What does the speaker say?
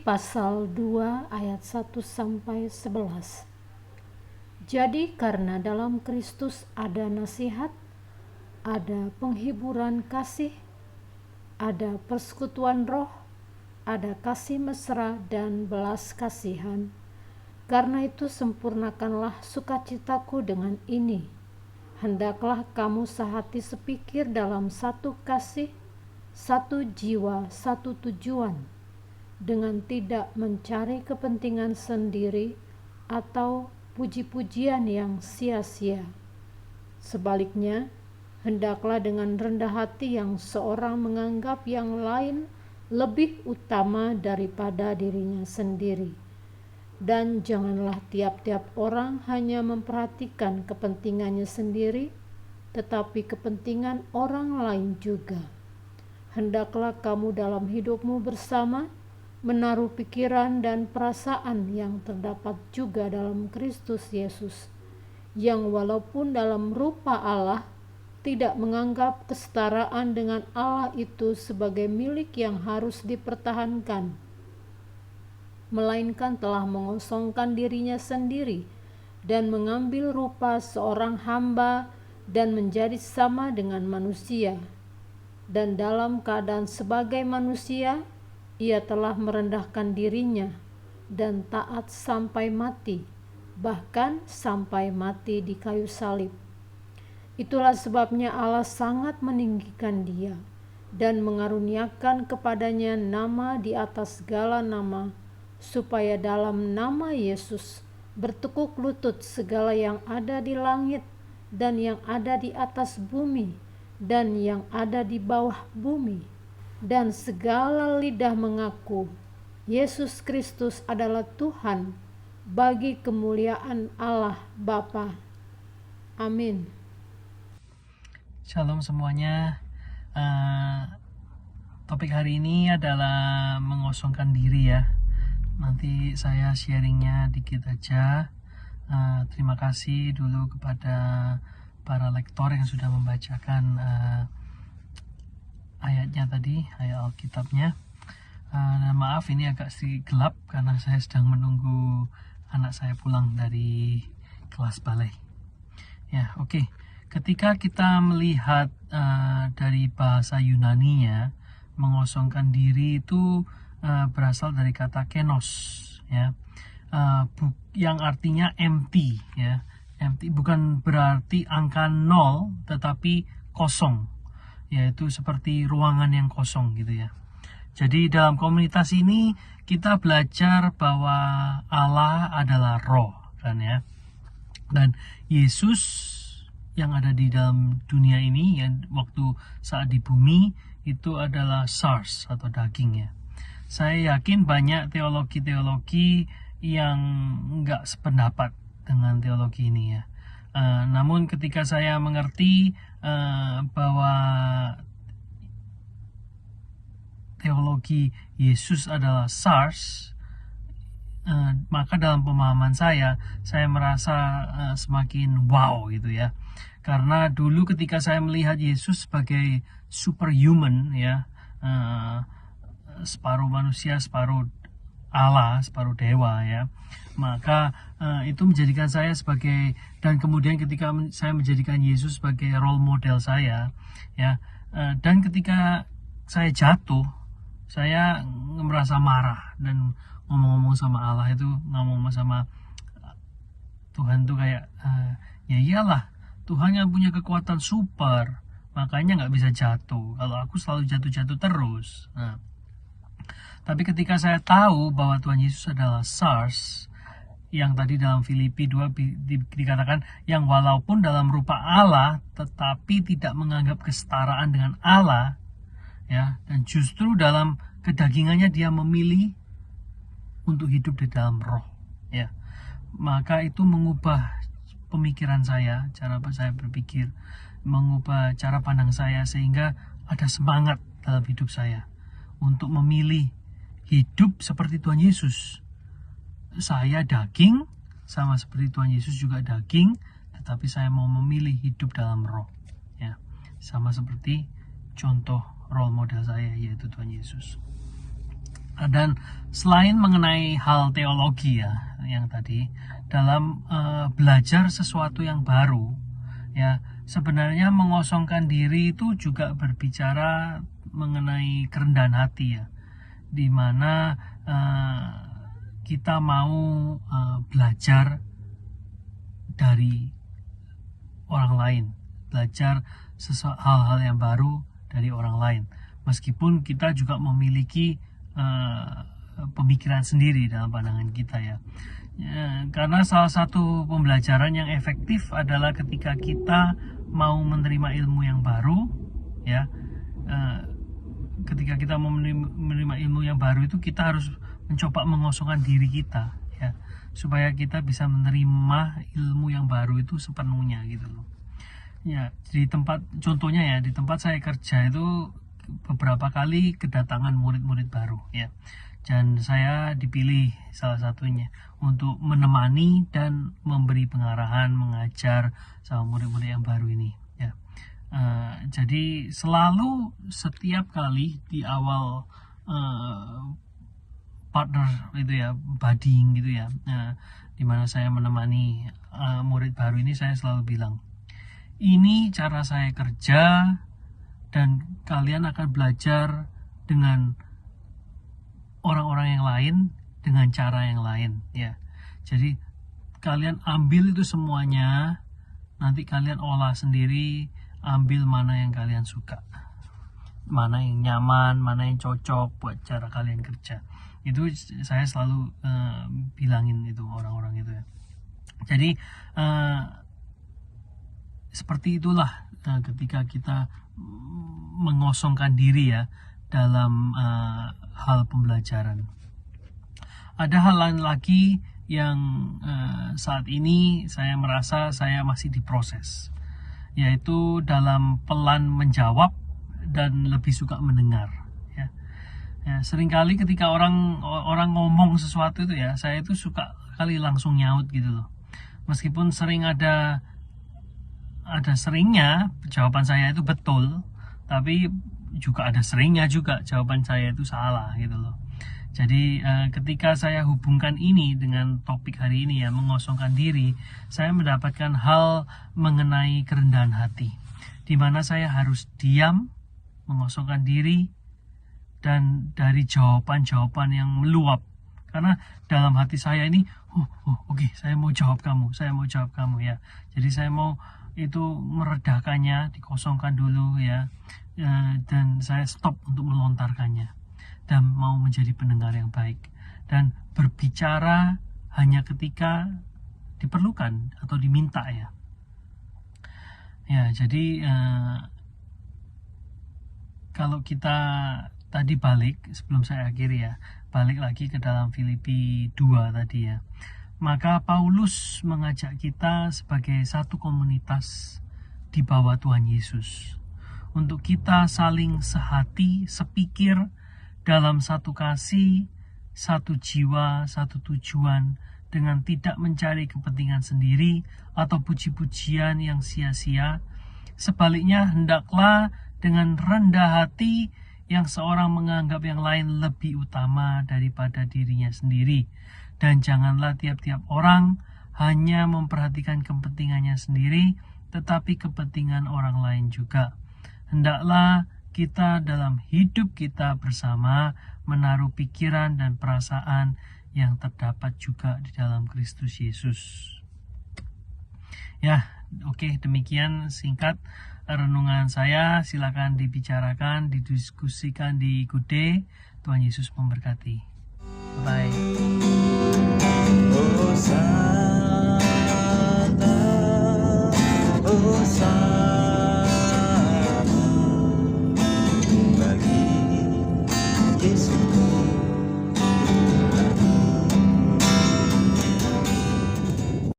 pasal 2 ayat 1-11. Jadi karena dalam Kristus ada nasihat, ada penghiburan kasih, ada persekutuan roh, ada kasih mesra dan belas kasihan. Karena itu sempurnakanlah sukacitaku dengan ini. Hendaklah kamu sehati sepikir dalam satu kasih, satu jiwa, satu tujuan, dengan tidak mencari kepentingan sendiri atau puji-pujian yang sia-sia. Sebaliknya, hendaklah dengan rendah hati yang seorang menganggap yang lain lebih utama daripada dirinya sendiri. Dan janganlah tiap-tiap orang hanya memperhatikan kepentingannya sendiri, tetapi kepentingan orang lain juga. Hendaklah kamu dalam hidupmu bersama menaruh pikiran dan perasaan yang terdapat juga dalam Kristus Yesus, yang walaupun dalam rupa Allah, tidak menganggap kesetaraan dengan Allah itu sebagai milik yang harus dipertahankan, melainkan telah mengosongkan dirinya sendiri dan mengambil rupa seorang hamba dan menjadi sama dengan manusia. Dan dalam keadaan sebagai manusia, ia telah merendahkan dirinya dan taat sampai mati, bahkan sampai mati di kayu salib. Itulah sebabnya Allah sangat meninggikan dia dan mengaruniakan kepadanya nama di atas segala nama, supaya dalam nama Yesus bertekuk lutut segala yang ada di langit dan yang ada di atas bumi dan yang ada di bawah bumi, dan segala lidah mengaku Yesus Kristus adalah Tuhan, bagi kemuliaan Allah Bapa. Amin. Shalom semuanya. Topik hari ini adalah mengosongkan diri ya. Nanti saya sharingnya dikit aja. Terima kasih dulu kepada para lektor yang sudah membacakan ayatnya tadi, ayat Alkitabnya. Maaf ini agak sedikit gelap karena saya sedang menunggu anak saya pulang dari kelas balai. Ya, oke. Ketika kita melihat dari bahasa Yunaninya, mengosongkan diri itu berasal dari kata kenos, ya, yang artinya empty, ya. Empty bukan berarti angka 0, tetapi kosong, yaitu seperti ruangan yang kosong gitu ya. Jadi dalam komunitas ini kita belajar bahwa Allah adalah roh, kan ya, dan Yesus yang ada di dalam dunia ini, yang waktu saat di bumi itu adalah SARS atau daging ya. Saya yakin banyak teologi-teologi yang nggak sependapat dengan teologi ini ya. Namun ketika saya mengerti bahwa teologi Yesus adalah SARS, maka dalam pemahaman saya merasa semakin wow gitu ya. Karena dulu ketika saya melihat Yesus sebagai superhuman ya, separuh manusia, separuh Allah, separuh dewa ya, maka itu menjadikan saya sebagai, dan kemudian ketika saya menjadikan Yesus sebagai role model saya ya, dan ketika saya jatuh, saya merasa marah dan ngomong-ngomong sama Allah itu, ngomong sama Tuhan tuh kayak ya iyalah, Tuhan yang punya kekuatan super, makanya nggak bisa jatuh. Kalau aku selalu jatuh-jatuh terus. Tapi ketika saya tahu bahwa Tuhan Yesus adalah SARS, yang tadi dalam Filipi 2 dikatakan, yang walaupun dalam rupa Allah, tetapi tidak menganggap kesetaraan dengan Allah, ya, dan justru dalam kedagingannya dia memilih untuk hidup di dalam roh, ya. Maka itu mengubah pemikiran saya, cara saya berpikir, mengubah cara pandang saya, sehingga ada semangat dalam hidup saya untuk memilih hidup seperti Tuhan Yesus. Saya daging, sama seperti Tuhan Yesus juga daging, tetapi saya mau memilih hidup dalam roh, ya, sama seperti contoh role model saya, yaitu Tuhan Yesus. Dan selain mengenai hal teologi ya, yang tadi dalam belajar sesuatu yang baru, ya sebenarnya mengosongkan diri itu juga berbicara mengenai kerendahan hati ya, di mana kita mau belajar dari orang lain, belajar hal-hal yang baru dari orang lain, meskipun kita juga memiliki pemikiran sendiri dalam pandangan kita ya. Karena salah satu pembelajaran yang efektif adalah ketika kita mau menerima ilmu yang baru ya. Ketika kita mau menerima ilmu yang baru itu, kita harus mencoba mengosongkan diri kita ya, supaya kita bisa menerima ilmu yang baru itu sepenuhnya gitu loh ya. Di tempat, contohnya ya, di tempat saya kerja itu beberapa kali kedatangan murid-murid baru ya, dan saya dipilih salah satunya untuk menemani dan memberi pengarahan, mengajar sama murid-murid yang baru ini ya. Jadi selalu setiap kali di awal partner itu ya, budding gitu ya, dimana saya menemani murid baru ini, saya selalu bilang, ini cara saya kerja dan kalian akan belajar dengan orang-orang yang lain dengan cara yang lain ya. Jadi kalian ambil itu semuanya, nanti kalian olah sendiri, ambil mana yang kalian suka, mana yang nyaman, mana yang cocok buat cara kalian kerja. Itu saya selalu bilangin itu orang-orang itu ya. Jadi seperti itulah ketika kita mengosongkan diri ya dalam hal pembelajaran. Ada hal lain lagi yang saat ini saya merasa saya masih diproses, yaitu dalam pelan menjawab dan lebih suka mendengar ya. Seringkali ketika orang ngomong sesuatu itu ya, saya itu suka kali langsung nyaut gitu loh, meskipun sering ada seringnya jawaban saya itu betul, tapi juga ada seringnya juga jawaban saya itu salah gitu loh. Jadi ketika saya hubungkan ini dengan topik hari ini ya, mengosongkan diri, saya mendapatkan hal mengenai kerendahan hati, di mana saya harus diam, mengosongkan diri, dan dari jawaban-jawaban yang meluap. Karena dalam hati saya ini, oke, saya mau jawab kamu ya. Jadi saya mau itu meredakannya, dikosongkan dulu ya, dan saya stop untuk melontarkannya, dan mau menjadi pendengar yang baik dan berbicara hanya ketika diperlukan atau diminta ya. Jadi kalau kita tadi balik, sebelum saya akhiri ya, balik lagi ke dalam Filipi 2 tadi ya, maka Paulus mengajak kita sebagai satu komunitas di bawah Tuhan Yesus untuk kita saling sehati, sepikir, dalam satu kasih, satu jiwa, satu tujuan, dengan tidak mencari kepentingan sendiri atau puji-pujian yang sia-sia. Sebaliknya, hendaklah dengan rendah hati yang seorang menganggap yang lain lebih utama daripada dirinya sendiri. Dan janganlah tiap-tiap orang hanya memperhatikan kepentingannya sendiri, tetapi kepentingan orang lain juga. Hendaklah kita dalam hidup kita bersama menaruh pikiran dan perasaan yang terdapat juga di dalam Kristus Yesus. Ya, oke, demikian singkat renungan saya. Silakan dibicarakan, didiskusikan di Good Day. Tuhan Yesus memberkati. Bye.